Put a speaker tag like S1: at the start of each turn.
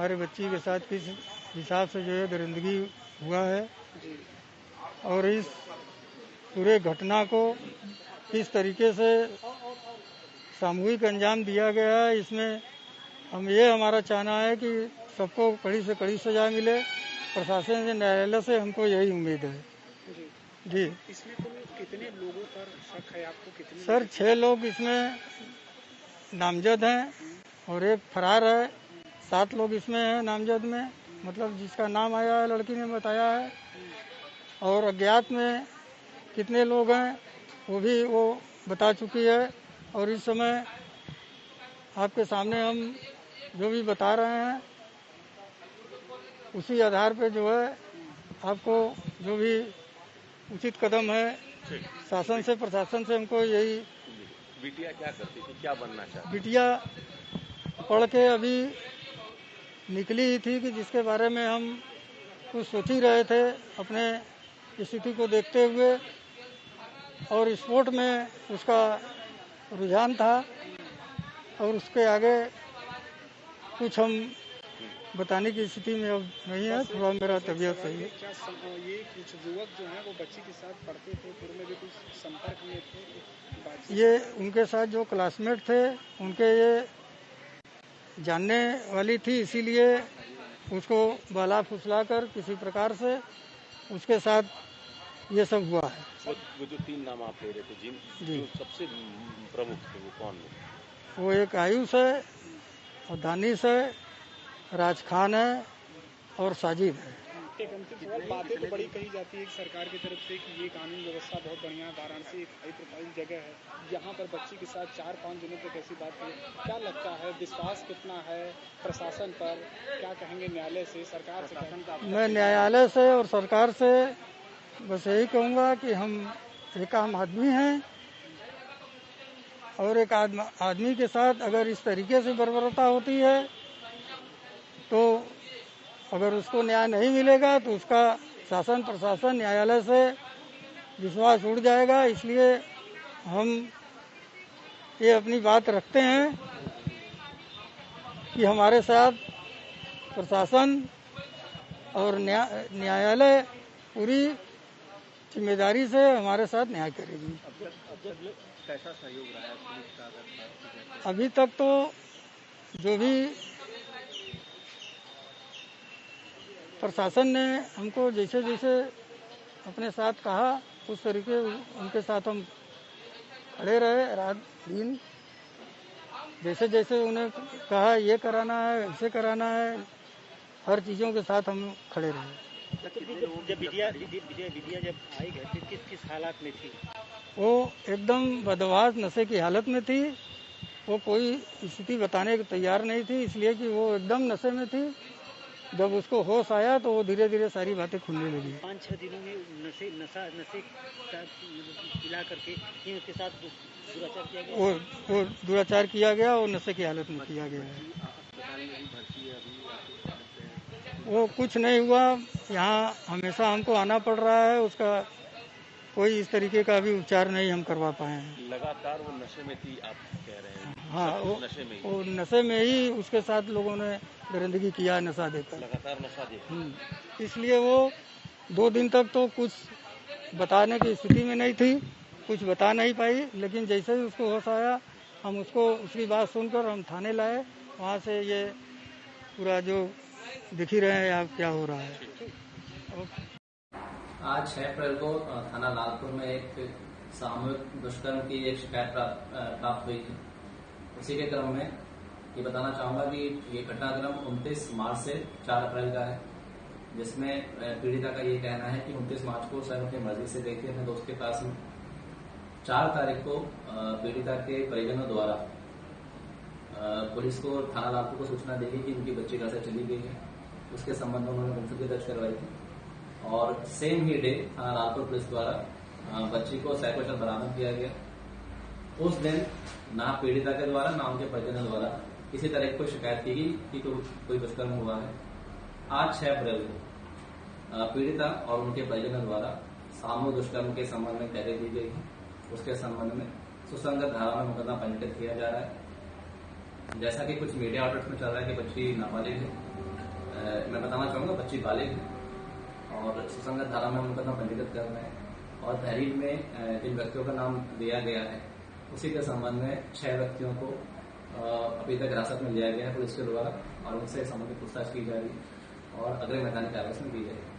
S1: हमारे बच्ची के साथ किस हिसाब से जो है दरिंदगी हुआ है और इस पूरे घटना को किस तरीके से सामूहिक अंजाम दिया गया है, इसमें हमारा चाहना है कि सबको कड़ी से कड़ी सजा मिले। प्रशासन से, न्यायालय से हमको यही उम्मीद है जी।
S2: इसमें कितने लोगों पर शक है आपको? कितने?
S1: सर 6 लोग इसमें नामजद हैं और एक फरार है। 7 लोग इसमें हैं नामजद में, मतलब जिसका नाम आया है लड़की ने बताया है। और अज्ञात में कितने लोग हैं वो बता चुकी है। और इस समय आपके सामने हम जो भी बता रहे हैं उसी आधार पे जो है आपको जो भी उचित कदम है शासन से, प्रशासन से हमको यही।
S3: बिटिया क्या करती थी, क्या बनना चाहती?
S1: बिटिया पढ़ के अभी निकली ही थी कि जिसके बारे में हम कुछ सोच ही रहे थे अपने स्थिति को देखते हुए, और स्पोर्ट में उसका रुझान था और उसके आगे कुछ हम बताने की स्थिति में अब नहीं है। थोड़ा मेरा तबीयत सही है।
S2: क्या ये कुछ युवक जो हैं वो बच्ची के साथ पढ़ते थे, पूर्व में भी कुछ संपर्क में थे?
S1: ये उनके साथ जो क्लासमेट थे उनके ये जानने वाली थी, इसीलिए उसको बहला फुसला कर किसी प्रकार से उसके साथ ये सब हुआ है।
S3: वो जो 3 नाम आप ले रहे थे जी, जो सबसे प्रमुख थे वो कौन लोग?
S1: वो एक आयुष है और दानिश है, राज खान है और साजिद है।
S2: एक अंतिम सवाल, बातें तो बड़ी कही जाती है सरकार की तरफ से कि ये कानून व्यवस्था बहुत बढ़िया है, वाराणसी एक हाई प्रोफाइल जगह है, यहाँ पर बच्ची के साथ 4-5 दिनों तक ऐसी बात है। क्या लगता है, विश्वास कितना है प्रशासन पर? क्या कहेंगे न्यायालय से, सरकार से?
S1: मैं न्यायालय से और सरकार से बस यही कहूँगा कि हम एक आम आदमी हैं और एक आदमी के साथ अगर इस तरीके से बर्बरता होती है तो अगर उसको न्याय नहीं मिलेगा तो उसका शासन, प्रशासन, न्यायालय से विश्वास उड़ जाएगा। इसलिए हम ये अपनी बात रखते हैं कि हमारे साथ प्रशासन और न्यायालय पूरी जिम्मेदारी से हमारे साथ न्याय करेगी।
S3: कैसा सहयोग रहा है पुलिस का?
S1: अभी तक तो जो भी प्रशासन ने हमको जैसे जैसे अपने साथ कहा उस तरीके उनके साथ हम खड़े रहे रात दिन। जैसे जैसे उन्हें कहा ये कराना है, ऐसे कराना है, हर चीज़ों के साथ हम खड़े रहे।
S4: जब विद्या जब आई घर पे किस हालात में थी?
S1: वो एकदम बदवास नशे की हालत में थी। वो कोई स्थिति बताने को तैयार नहीं थी, इसलिए कि वो एकदम नशे में थी। जब उसको होश आया तो वो धीरे धीरे सारी बातें खुलने लगी।
S4: 5-6 दिनों में नशे पिला करके उसके साथ दुराचार किया गया।
S1: वो दुराचार किया गया और नशे की हालत में किया गया है। वो कुछ नहीं हुआ, यहाँ हमेशा हमको आना पड़ रहा है, उसका कोई इस तरीके का भी उपचार नहीं हम करवा पाए हैं।
S3: लगातार वो नशे में थी आप कह रहे हैं?
S1: हाँ, वो नशे में ही उसके साथ लोगों ने दरिंदगी किया, नशा देकर।
S3: लगातार नशा देकर
S1: इसलिए वो 2 दिन तक तो कुछ बताने की स्थिति में नहीं थी, कुछ बता नहीं पाई। लेकिन जैसे ही उसको होश आया हम उसकी बात सुनकर हम थाने लाए। वहाँ से ये पूरा जो दिख ही रहे हैं आप क्या हो रहा है।
S5: आज 6 अप्रैल को थाना लालपुर में एक सामूहिक दुष्कर्म की एक शिकायत प्राप्त हुई थी। उसी के क्रम में ये बताना चाहूंगा कि ये घटनाक्रम 29 मार्च से 4 अप्रैल का है, जिसमें पीड़िता का ये कहना है कि 29 मार्च को स्वयं अपनी मर्जी से गई थी अपने दोस्त के पास में। 4 तारीख को पीड़िता के परिजनों द्वारा पुलिस को थाना लालपुर को सूचना दी गई कि उनकी बच्ची घर से चली गई है। उसके संबंध में उन्होंने गुमशुदगी दर्ज करवाई थी और सेम ही डे थाना लालपुर पुलिस द्वारा बच्ची को सकुशल बरामद किया गया। उस दिन ना पीड़िता के द्वारा ना उनके परिजनों द्वारा किसी तरह की कोई शिकायत की गई कि कोई दुष्कर्म हुआ है। आज 6 अप्रैल को पीड़िता और उनके परिजनों द्वारा सामूहिक दुष्कर्म के संबंध में तहरीर दी गई है। उसके संबंध में सुसंगत धारा में मुकदमा पंजीकृत किया जा रहा है। जैसा कि कुछ मीडिया आउटलेट्स में चल रहा है कि बच्ची नाबालिग है, मैं बताना चाहूँगा बच्ची बालिग है और सुसंगत धारा में मुकदमा पंजीकृत कर रहे हैं और तहरीर में जिन व्यक्तियों का नाम दिया गया है उसी के संबंध में 6 व्यक्तियों को अभी तक हिरासत में लिया गया है पुलिस के द्वारा और उनसे संबंधित पूछताछ की जा रही है और अगले मैदानी कार्रवाई की जाएगी।